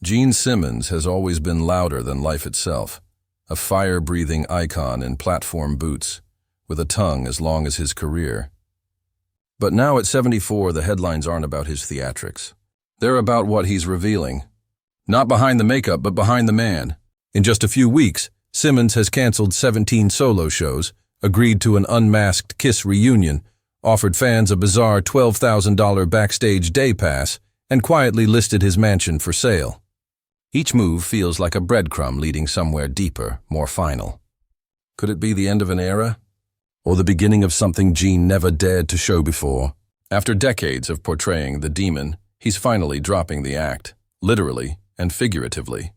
Gene Simmons has always been louder than life itself, a fire-breathing icon in platform boots, with a tongue as long as his career. But now at 74, the headlines aren't about his theatrics. They're about what he's revealing. Not behind the makeup, but behind the man. In just a few weeks, Simmons has canceled 17 solo shows, agreed to an unmasked Kiss reunion, offered fans a bizarre $12,000 backstage day pass, and quietly listed his mansion for sale. Each move feels like a breadcrumb leading somewhere deeper, more final. Could it be the end of an era? Or the beginning of something Gene never dared to show before? After decades of portraying the demon, he's finally dropping the act, literally and figuratively.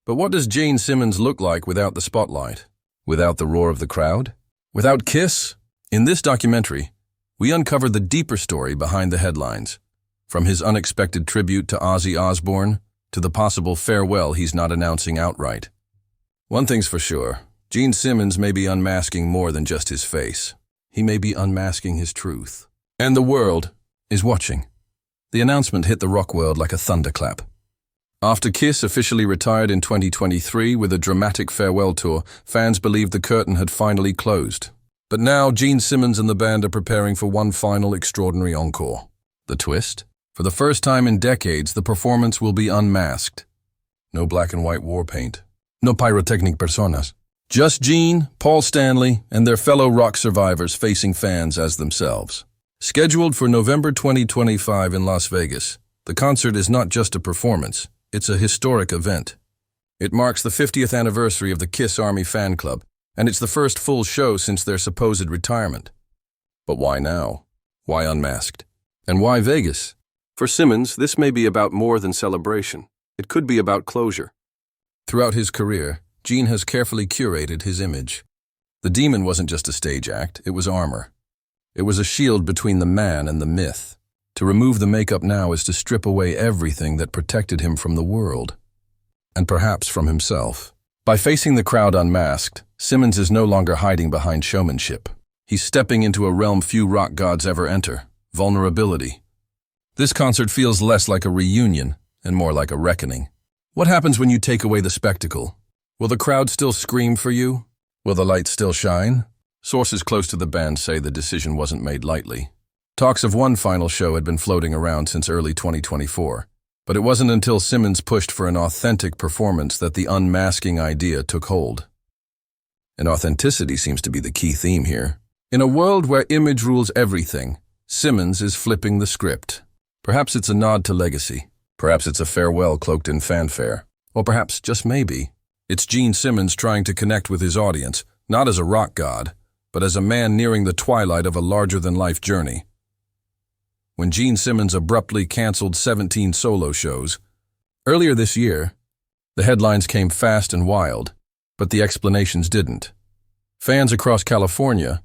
But what does Gene Simmons look like without the spotlight? Without the roar of the crowd? Without Kiss? In this documentary, we uncover the deeper story behind the headlines. From his unexpected tribute to Ozzy Osbourne, to the possible farewell he's not announcing outright. One thing's for sure, Gene Simmons may be unmasking more than just his face. He may be unmasking his truth. And the world is watching. The announcement hit the rock world like a thunderclap. After Kiss officially retired in 2023 with a dramatic farewell tour, fans believed the curtain had finally closed. But now Gene Simmons and the band are preparing for one final extraordinary encore. The twist? For the first time in decades, the performance will be unmasked. No black and white war paint. No pyrotechnic personas. Just Gene, Paul Stanley, and their fellow rock survivors facing fans as themselves. Scheduled for November 2025 in Las Vegas, the concert is not just a performance, it's a historic event. It marks the 50th anniversary of the Kiss Army fan club, and it's the first full show since their supposed retirement. But why now? Why unmasked? And why Vegas? For Simmons, this may be about more than celebration. It could be about closure. Throughout his career, Gene has carefully curated his image. The demon wasn't just a stage act, it was armor. It was a shield between the man and the myth. To remove the makeup now is to strip away everything that protected him from the world. And perhaps from himself. By facing the crowd unmasked, Simmons is no longer hiding behind showmanship. He's stepping into a realm few rock gods ever enter, vulnerability. This concert feels less like a reunion and more like a reckoning. What happens when you take away the spectacle? Will the crowd still scream for you? Will the lights still shine? Sources close to the band say the decision wasn't made lightly. Talks of one final show had been floating around since early 2024, but it wasn't until Simmons pushed for an authentic performance that the unmasking idea took hold. And authenticity seems to be the key theme here. In a world where image rules everything, Simmons is flipping the script. Perhaps it's a nod to legacy. Perhaps it's a farewell cloaked in fanfare. Or perhaps, just maybe, it's Gene Simmons trying to connect with his audience, not as a rock god, but as a man nearing the twilight of a larger-than-life journey. When Gene Simmons abruptly canceled 17 solo shows, earlier this year, the headlines came fast and wild, but the explanations didn't. Fans across California,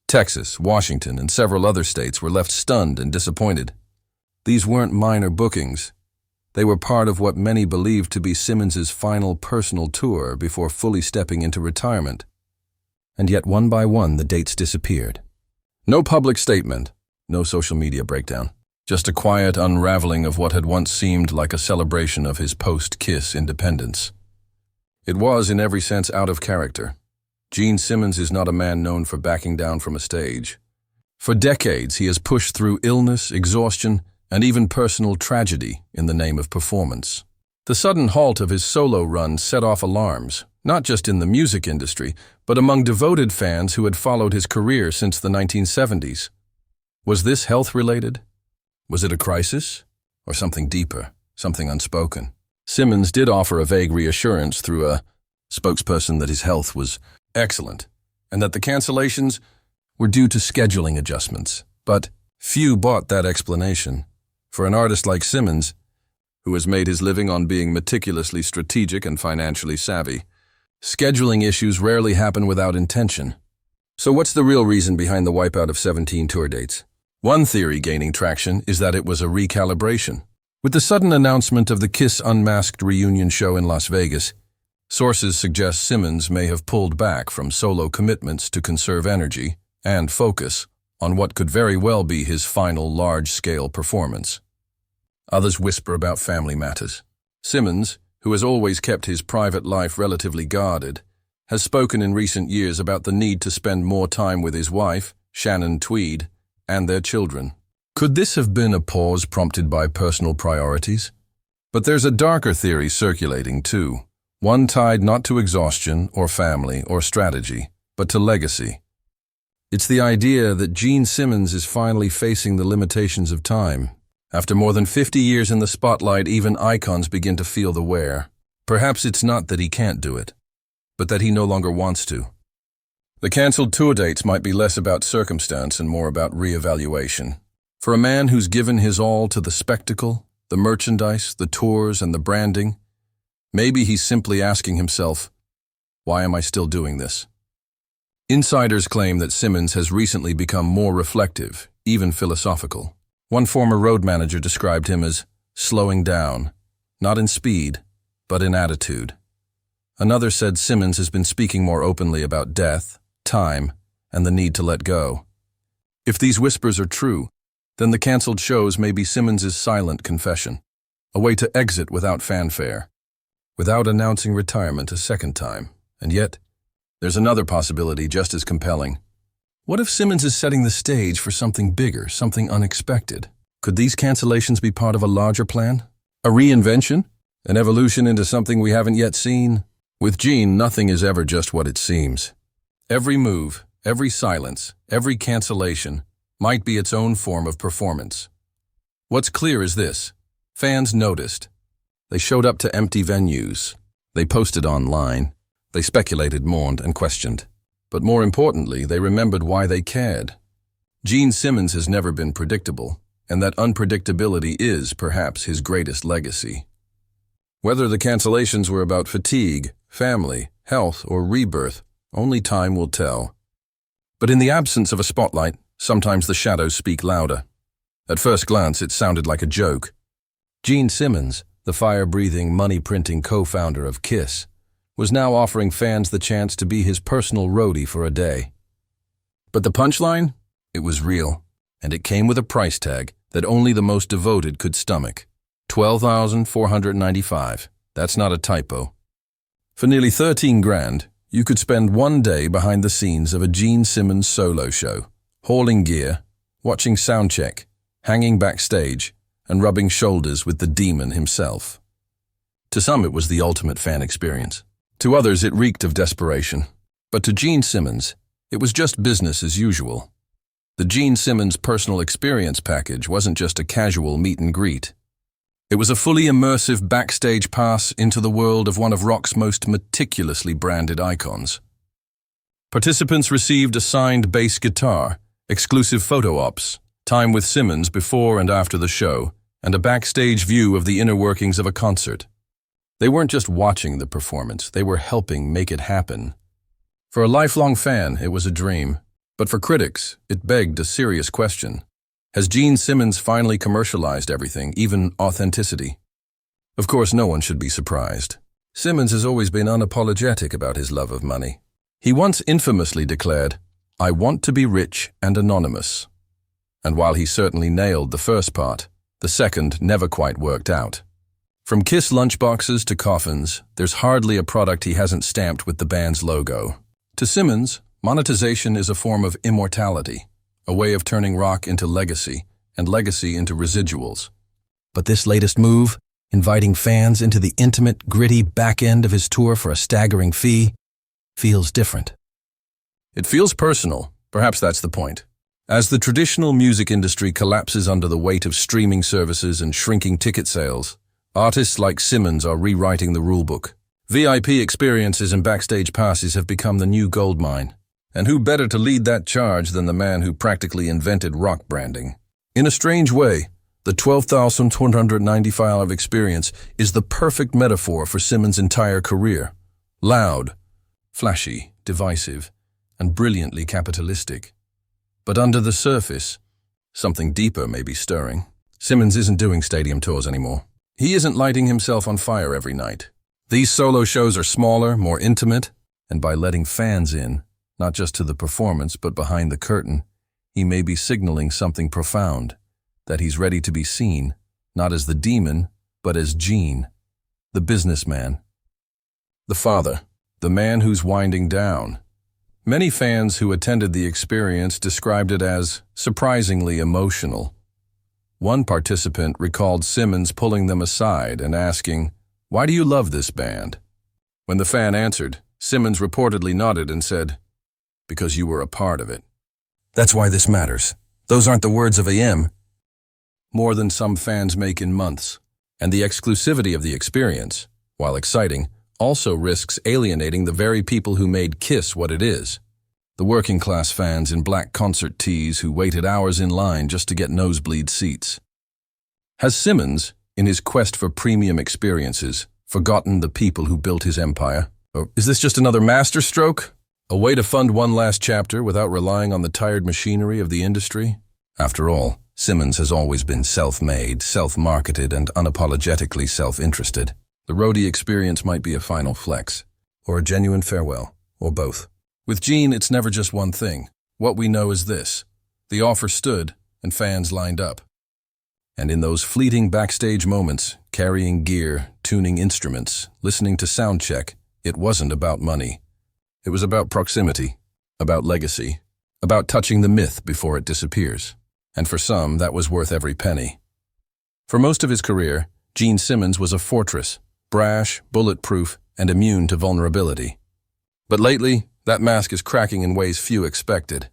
Texas, Washington, and several other states were left stunned and disappointed. These weren't minor bookings. They were part of what many believed to be Simmons's final personal tour before fully stepping into retirement. And yet one by one the dates disappeared. No public statement, no social media breakdown. Just a quiet unraveling of what had once seemed like a celebration of his post-Kiss independence. It was, in every sense, out of character. Gene Simmons is not a man known for backing down from a stage. For decades he has pushed through illness, exhaustion, and even personal tragedy in the name of performance. The sudden halt of his solo run set off alarms, not just in the music industry, but among devoted fans who had followed his career since the 1970s. Was this health-related? Was it a crisis? Or something deeper, something unspoken? Simmons did offer a vague reassurance through a spokesperson that his health was excellent, and that the cancellations were due to scheduling adjustments. But few bought that explanation. For an artist like Simmons, who has made his living on being meticulously strategic and financially savvy, scheduling issues rarely happen without intention. So what's the real reason behind the wipeout of 17 tour dates? One theory gaining traction is that it was a recalibration. With the sudden announcement of the Kiss Unmasked reunion show in Las Vegas, sources suggest Simmons may have pulled back from solo commitments to conserve energy and focus on what could very well be his final large-scale performance. Others whisper about family matters. Simmons, who has always kept his private life relatively guarded, has spoken in recent years about the need to spend more time with his wife, Shannon Tweed, and their children. Could this have been a pause prompted by personal priorities? But there's a darker theory circulating too, one tied not to exhaustion or family or strategy, but to legacy. It's the idea that Gene Simmons is finally facing the limitations of time. After more than 50 years in the spotlight, even icons begin to feel the wear. Perhaps it's not that he can't do it, but that he no longer wants to. The cancelled tour dates might be less about circumstance and more about re-evaluation. For a man who's given his all to the spectacle, the merchandise, the tours, and the branding, maybe he's simply asking himself, why am I still doing this? Insiders claim that Simmons has recently become more reflective, even philosophical. One former road manager described him as slowing down, not in speed, but in attitude. Another said Simmons has been speaking more openly about death, time, and the need to let go. If these whispers are true, then the cancelled shows may be Simmons' silent confession, a way to exit without fanfare, without announcing retirement a second time. And yet, there's another possibility just as compelling. What if Simmons is setting the stage for something bigger, something unexpected? Could these cancellations be part of a larger plan? A reinvention? An evolution into something we haven't yet seen? With Gene, nothing is ever just what it seems. Every move, every silence, every cancellation might be its own form of performance. What's clear is this: fans noticed. They showed up to empty venues. They posted online. They speculated, mourned, and questioned. But more importantly, they remembered why they cared. Gene Simmons has never been predictable, and that unpredictability is, perhaps, his greatest legacy. Whether the cancellations were about fatigue, family, health, or rebirth, only time will tell. But in the absence of a spotlight, sometimes the shadows speak louder. At first glance, it sounded like a joke. Gene Simmons, the fire-breathing, money-printing co-founder of Kiss, was now offering fans the chance to be his personal roadie for a day. But the punchline? It was real, and it came with a price tag that only the most devoted could stomach. $12,495. That's not a typo. For nearly 13 grand, you could spend one day behind the scenes of a Gene Simmons solo show, hauling gear, watching soundcheck, hanging backstage, and rubbing shoulders with the demon himself. To some, it was the ultimate fan experience. To others, it reeked of desperation. But to Gene Simmons, it was just business as usual. The Gene Simmons personal experience package wasn't just a casual meet and greet. It was a fully immersive backstage pass into the world of one of rock's most meticulously branded icons. Participants received a signed bass guitar, exclusive photo ops, time with Simmons before and after the show, and a backstage view of the inner workings of a concert. They weren't just watching the performance, they were helping make it happen. For a lifelong fan, it was a dream. But for critics, it begged a serious question. Has Gene Simmons finally commercialized everything, even authenticity? Of course, no one should be surprised. Simmons has always been unapologetic about his love of money. He once infamously declared, "I want to be rich and anonymous." And while he certainly nailed the first part, the second never quite worked out. From Kiss lunchboxes to coffins, there's hardly a product he hasn't stamped with the band's logo. To Simmons, monetization is a form of immortality, a way of turning rock into legacy, and legacy into residuals. But this latest move, inviting fans into the intimate, gritty back end of his tour for a staggering fee, feels different. It feels personal, perhaps that's the point. As the traditional music industry collapses under the weight of streaming services and shrinking ticket sales, artists like Simmons are rewriting the rulebook. VIP experiences and backstage passes have become the new goldmine. And who better to lead that charge than the man who practically invented rock branding? In a strange way, the $12,295 experience is the perfect metaphor for Simmons' entire career. Loud, flashy, divisive, and brilliantly capitalistic. But under the surface, something deeper may be stirring. Simmons isn't doing stadium tours anymore. He isn't lighting himself on fire every night. These solo shows are smaller, more intimate, and by letting fans in, not just to the performance, but behind the curtain, he may be signaling something profound, that he's ready to be seen, not as the demon, but as Gene, the businessman. The father, the man who's winding down. Many fans who attended the experience described it as surprisingly emotional. One participant recalled Simmons pulling them aside and asking, "Why do you love this band?" When the fan answered, Simmons reportedly nodded and said, "Because you were a part of it." That's why this matters. Those aren't the words of AM. More than some fans make in months. And the exclusivity of the experience, while exciting, also risks alienating the very people who made KISS what it is. The working-class fans in black concert tees who waited hours in line just to get nosebleed seats. Has Simmons, in his quest for premium experiences, forgotten the people who built his empire? Or is this just another masterstroke? A way to fund one last chapter without relying on the tired machinery of the industry? After all, Simmons has always been self-made, self-marketed, and unapologetically self-interested. The roadie experience might be a final flex, or a genuine farewell, or both. With Gene, it's never just one thing. What we know is this: the offer stood, and fans lined up. And in those fleeting backstage moments, carrying gear, tuning instruments, listening to sound check, it wasn't about money. It was about proximity, about legacy, about touching the myth before it disappears. And for some, that was worth every penny. For most of his career, Gene Simmons was a fortress, brash, bulletproof, and immune to vulnerability. But lately, that mask is cracking in ways few expected.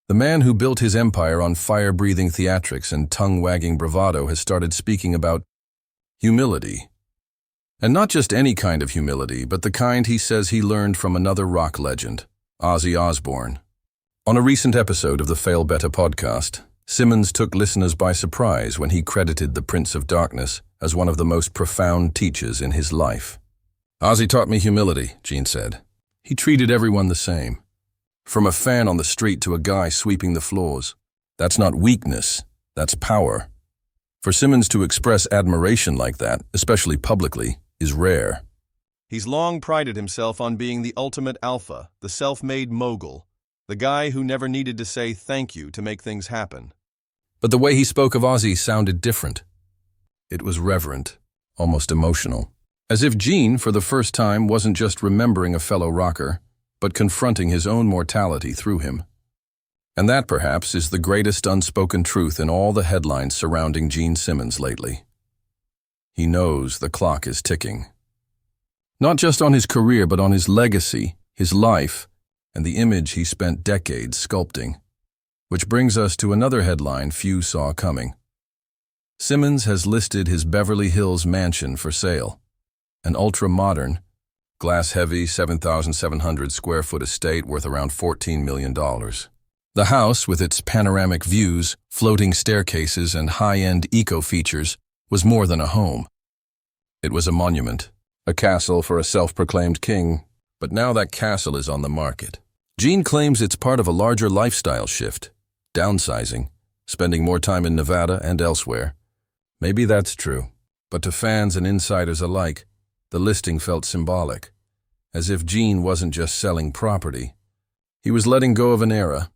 The man who built his empire on fire-breathing theatrics and tongue-wagging bravado has started speaking about humility. And not just any kind of humility, but the kind he says he learned from another rock legend, Ozzy Osbourne. On a recent episode of the Fail Better podcast, Simmons took listeners by surprise when he credited the Prince of Darkness as one of the most profound teachers in his life. "Ozzy taught me humility," Gene said. "He treated everyone the same. From a fan on the street to a guy sweeping the floors. That's not weakness, that's power." For Simmons to express admiration like that, especially publicly, is rare. He's long prided himself on being the ultimate alpha, the self-made mogul, the guy who never needed to say thank you to make things happen. But the way he spoke of Ozzy sounded different. It was reverent, almost emotional. As if Gene, for the first time, wasn't just remembering a fellow rocker, but confronting his own mortality through him. And that, perhaps, is the greatest unspoken truth in all the headlines surrounding Gene Simmons lately. He knows the clock is ticking. Not just on his career, but on his legacy, his life, and the image he spent decades sculpting. Which brings us to another headline few saw coming. Simmons has listed his Beverly Hills mansion for sale. An ultra-modern, glass-heavy 7,700 square foot estate worth around $14 million. The house, with its panoramic views, floating staircases, and high-end eco-features, was more than a home. It was a monument, a castle for a self-proclaimed king, but now that castle is on the market. Gene claims it's part of a larger lifestyle shift, downsizing, spending more time in Nevada and elsewhere. Maybe that's true, but to fans and insiders alike, the listing felt symbolic, as if Gene wasn't just selling property. He was letting go of an era.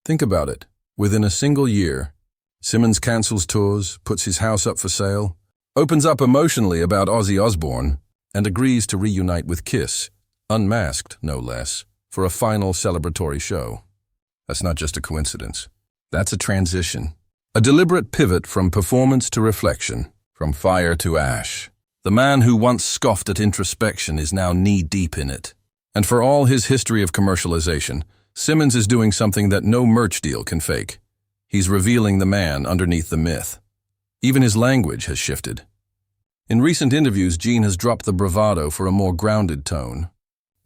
Think about it. Within a single year, Simmons cancels tours, puts his house up for sale, opens up emotionally about Ozzy Osbourne, and agrees to reunite with KISS, unmasked no less, for a final celebratory show. That's not just a coincidence. That's a transition. A deliberate pivot from performance to reflection, from fire to ash. The man who once scoffed at introspection is now knee-deep in it. And for all his history of commercialization, Simmons is doing something that no merch deal can fake. He's revealing the man underneath the myth. Even his language has shifted. In recent interviews, Gene has dropped the bravado for a more grounded tone.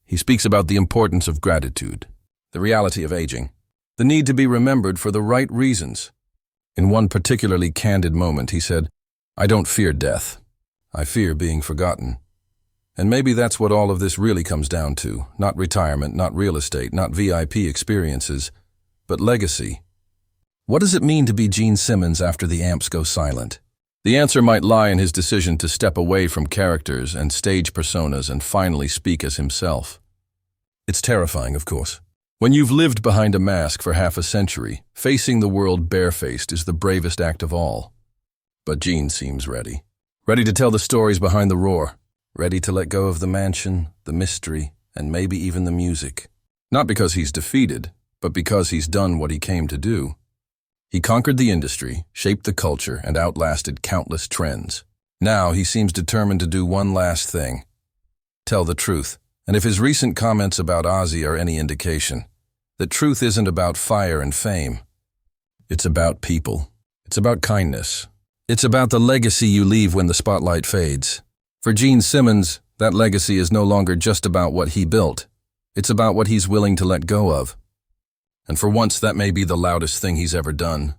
He speaks about the importance of gratitude, the reality of aging, the need to be remembered for the right reasons. In one particularly candid moment, he said, "I don't fear death. I fear being forgotten." And maybe that's what all of this really comes down to. Not retirement, not real estate, not VIP experiences, but legacy. What does it mean to be Gene Simmons after the amps go silent? The answer might lie in his decision to step away from characters and stage personas and finally speak as himself. It's terrifying, of course. When you've lived behind a mask for half a century, facing the world barefaced is the bravest act of all. But Gene seems ready. Ready to tell the stories behind the roar. ready to let go of the mansion, the mystery, and maybe even the music. Not because he's defeated, but because he's done what he came to do. He conquered the industry, shaped the culture, and outlasted countless trends. Now he seems determined to do one last thing: tell the truth. And if his recent comments about Ozzy are any indication, the truth isn't about fire and fame. It's about people. It's about kindness. It's about the legacy you leave when the spotlight fades. For Gene Simmons, that legacy is no longer just about what he built. It's about what he's willing to let go of. And for once, that may be the loudest thing he's ever done.